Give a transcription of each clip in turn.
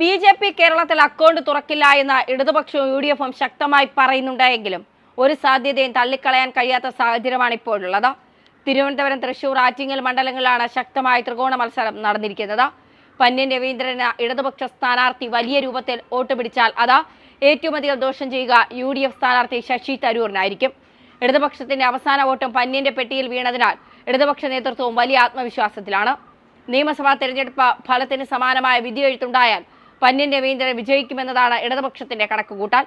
BJP. കേരളത്തിൽ account തുറക്കില്ല എന്ന ഇടതുപക്ഷവും യു.ഡി.എഫും ശക്തമായി പറയുന്നുണ്ടെങ്കിലും ഒരു സാധ്യതയും തള്ളിക്കളയാൻ കഴിയാത്ത സാഹചര്യമാണ് ഇപ്പോഴുള്ളത്. തിരുവനന്തപുരം, തൃശൂർ, ആറ്റിങ്ങൽ മണ്ഡലങ്ങളിലാണ് ശക്തമായ ത്രികോണ മത്സരം നടന്നിരിക്കുന്നത്. പന്ന്യൻ രവീന്ദ്രന് ഇടതുപക്ഷ സ്ഥാനാർത്ഥി വലിയ രൂപത്തിൽ വോട്ട് പിടിച്ചാൽ അത് ഏറ്റവും അധികം ദോഷം ചെയ്യുക യു.ഡി.എഫ് സ്ഥാനാർത്ഥി ശശി തരൂരിനായിരിക്കും. ഇടതുപക്ഷത്തിന്റെ അവസാന വോട്ടും പന്ന്യന്റെ പെട്ടിയിൽ വീണതിനാൽ ഇടതുപക്ഷ നേതൃത്വവും വലിയ ആത്മവിശ്വാസത്തിലാണ്. നിയമസഭാ തെരഞ്ഞെടുപ്പ് ഫലത്തിന് സമാനമായ വിധിയെഴുത്തുണ്ടായാൽ പന്ന്യൻ രവീന്ദ്രൻ വിജയിക്കുമെന്നതാണ് ഇടതുപക്ഷത്തിന്റെ കണക്കുകൂട്ടൽ.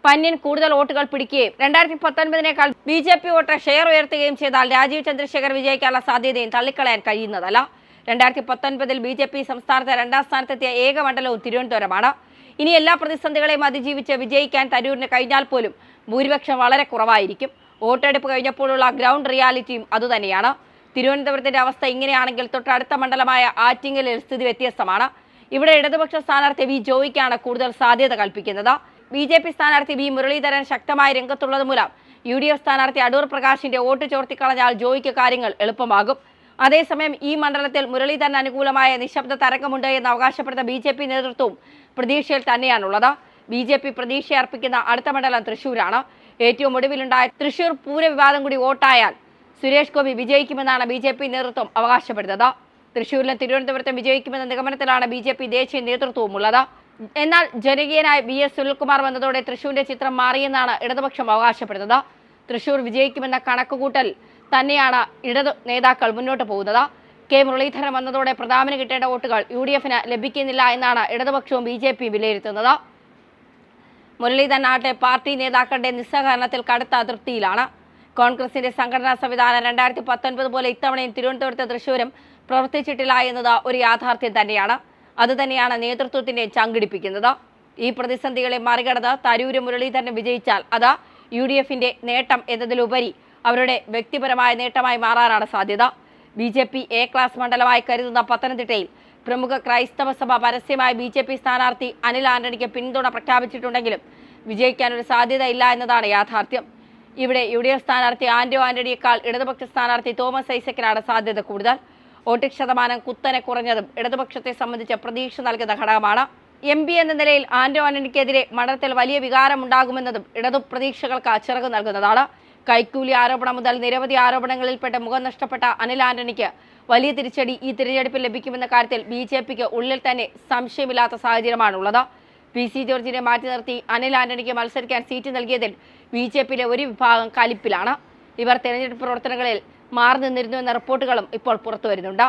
പന്ന്യൻ കൂടുതൽ വോട്ടുകൾ പിടിക്കുകയും 2019 ബി.ജെ.പി. വോട്ട് ഷെയർ ഉയർത്തുകയും ചെയ്താൽ രാജീവ് ചന്ദ്രശേഖർ വിജയിക്കാനുള്ള സാധ്യതയും തള്ളിക്കളയാൻ കഴിയുന്നതല്ല. 2019 ബി.ജെ.പി. സംസ്ഥാനത്ത് 2ാം സ്ഥാനത്തെത്തിയ ഏക മണ്ഡലവും തിരുവനന്തപുരമാണ്. ഇനി എല്ലാ പ്രതിസന്ധികളെയും അതിജീവിച്ച് വിജയിക്കാൻ തരൂരിന് കഴിഞ്ഞാൽ പോലും ഭൂരിപക്ഷം വളരെ കുറവായിരിക്കും. വോട്ടെടുപ്പ് കഴിഞ്ഞപ്പോഴുള്ള ഗ്രൗണ്ട് റിയാലിറ്റിയും അതുതന്നെയാണ്. തിരുവനന്തപുരത്തിന്റെ അവസ്ഥ ഇങ്ങനെയാണെങ്കിൽ തൊട്ടടുത്ത മണ്ഡലമായ ആറ്റിങ്ങലിൽ സ്ഥിതി വ്യത്യസ്തമാണ്. ഇവിടെ ഇടതുപക്ഷ സ്ഥാനാർത്ഥി വി ജോയിക്കാണ് കൂടുതൽ സാധ്യത കൽപ്പിക്കുന്നത്. ബി.ജെ.പി. സ്ഥാനാർത്ഥി വി മുരളീധരൻ ശക്തമായി രംഗത്തുള്ളത് മൂലം യു.ഡി.എഫ്. സ്ഥാനാർത്ഥി അടൂർ പ്രകാശിന്റെ വോട്ട് ചോർത്തിക്കളഞ്ഞാൽ ജോയിക്ക് കാര്യങ്ങൾ എളുപ്പമാകും. അതേസമയം ഈ മണ്ഡലത്തിൽ മുരളീധരൻ അനുകൂലമായ നിശബ്ദ തരംഗമുണ്ട് എന്ന് അവകാശപ്പെടുന്ന ബി.ജെ.പി. നേതൃത്വവും പ്രതീക്ഷയിൽ തന്നെയാണുള്ളത്. ബി.ജെ.പി. പ്രതീക്ഷയർപ്പിക്കുന്ന അടുത്ത മണ്ഡലം തൃശൂരാണ്. ഏറ്റവും ഒടുവിലുണ്ടായ തൃശൂർ പൂര വിവാദം കൂടി വോട്ടായാൽ സുരേഷ് ഗോപി വിജയിക്കുമെന്നാണ് ബി.ജെ.പി. നേതൃത്വം അവകാശപ്പെടുന്നത്. തൃശൂരിലും തിരുവനന്തപുരത്തും വിജയിക്കുമെന്ന നിഗമനത്തിലാണ് ബി.ജെ.പി. ദേശീയ നേതൃത്വവും ഉള്ളത്. എന്നാൽ ജനകീയനായ വി.എസ്. സുനിൽകുമാർ വന്നതോടെ തൃശൂരിന്റെ ചിത്രം മാറിയെന്നാണ് ഇടതുപക്ഷം അവകാശപ്പെടുന്നത്. തൃശൂർ വിജയിക്കുമെന്ന കണക്കുകൂട്ടൽ തന്നെയാണ് ഇടതു നേതാക്കൾ മുന്നോട്ട് പോകുന്നത്. കെ മുരളീധരൻ വന്നതോടെ പ്രതാപന് കിട്ടേണ്ട വോട്ടുകൾ യു.ഡി.എഫിന് ലഭിക്കുന്നില്ല എന്നാണ് ഇടതുപക്ഷവും ബി.ജെ.പിയും വിലയിരുത്തുന്നത്. മുരളീധരൻ ആകട്ടെ പാർട്ടി നേതാക്കളുടെ നിസ്സഹകരണത്തിൽ കടുത്ത അതൃപ്തിയിലാണ്. കോൺഗ്രസിന്റെ സംഘടനാ സംവിധാനം 2019 പോലെ ഇത്തവണയും തിരുവനന്തപുരത്ത് തൃശൂരും പ്രവർത്തിച്ചിട്ടില്ല എന്നത് ഒരു യാഥാർത്ഥ്യം തന്നെയാണ്. അതുതന്നെയാണ് നേതൃത്വത്തിന്റെ ചങ്കിടിപ്പിക്കുന്നത്. ഈ പ്രതിസന്ധികളെ മറികടന്ന് തരൂരും മുരളീധരനും വിജയിച്ചാൽ അത് യു.ഡി.എഫിന്റെ നേട്ടം എന്നതിലുപരി അവരുടെ വ്യക്തിപരമായ നേട്ടമായി മാറാനാണ് സാധ്യത. ബി.ജെ.പി. എ ക്ലാസ് മണ്ഡലമായി കരുതുന്ന പത്തനംതിട്ടയിൽ പ്രമുഖ ക്രൈസ്തവ സഭ പരസ്യമായി ബി.ജെ.പി. സ്ഥാനാർത്ഥി അനിൽ ആന്റണിക്ക് പിന്തുണ പ്രഖ്യാപിച്ചിട്ടുണ്ടെങ്കിലും വിജയിക്കാനൊരു സാധ്യതയില്ല എന്നതാണ് യാഥാർത്ഥ്യം. ഇവിടെ യു.ഡി.എഫ്. സ്ഥാനാർത്ഥി ആന്റണിയേക്കാൾ ഇടതുപക്ഷ സ്ഥാനാർത്ഥി തോമസ് ഐസക്കിനാണ് സാധ്യത കൂടുതൽ. വോട്ടിംഗ് ശതമാനം കുത്തനെ കുറഞ്ഞതും ഇടതുപക്ഷത്തെ സംബന്ധിച്ച് പ്രതീക്ഷ നൽകുന്ന ഘടകമാണ്. എം.പി. എന്ന നിലയിൽ ആന്റണിക്കെതിരെ മണ്ഡലത്തിൽ വലിയ വികാരമുണ്ടാകുമെന്നതും ഇടതു പ്രതീക്ഷകൾക്ക് ചിറക് നൽകുന്നതാണ്. കൈക്കൂലി ആരോപണം മുതൽ നിരവധി ആരോപണങ്ങളിൽപ്പെട്ട് മുഖം നഷ്ടപ്പെട്ട അനിൽ ആന്റണിക്ക് വലിയ തിരിച്ചടി ഈ തിരഞ്ഞെടുപ്പിൽ ലഭിക്കുമെന്ന കാര്യത്തിൽ ബി.ജെ.പിക്ക് ഉള്ളിൽ തന്നെ സംശയമില്ലാത്ത സാഹചര്യമാണുള്ളത്. പി.സി. ജോർജിനെ മാറ്റി നിർത്തി അനിൽ ആന്റണിക്ക് മത്സരിക്കാൻ സീറ്റ് നൽകിയതിൽ ബി.ജെ.പിയിലെ ഒരു വിഭാഗം കലിപ്പിലാണ്. ഇവർ തെരഞ്ഞെടുപ്പ് പ്രവർത്തനങ്ങളിൽ മാറി നിന്നിരുന്നു എന്ന റിപ്പോർട്ടുകളും ഇപ്പോൾ പുറത്തുവരുന്നുണ്ട്.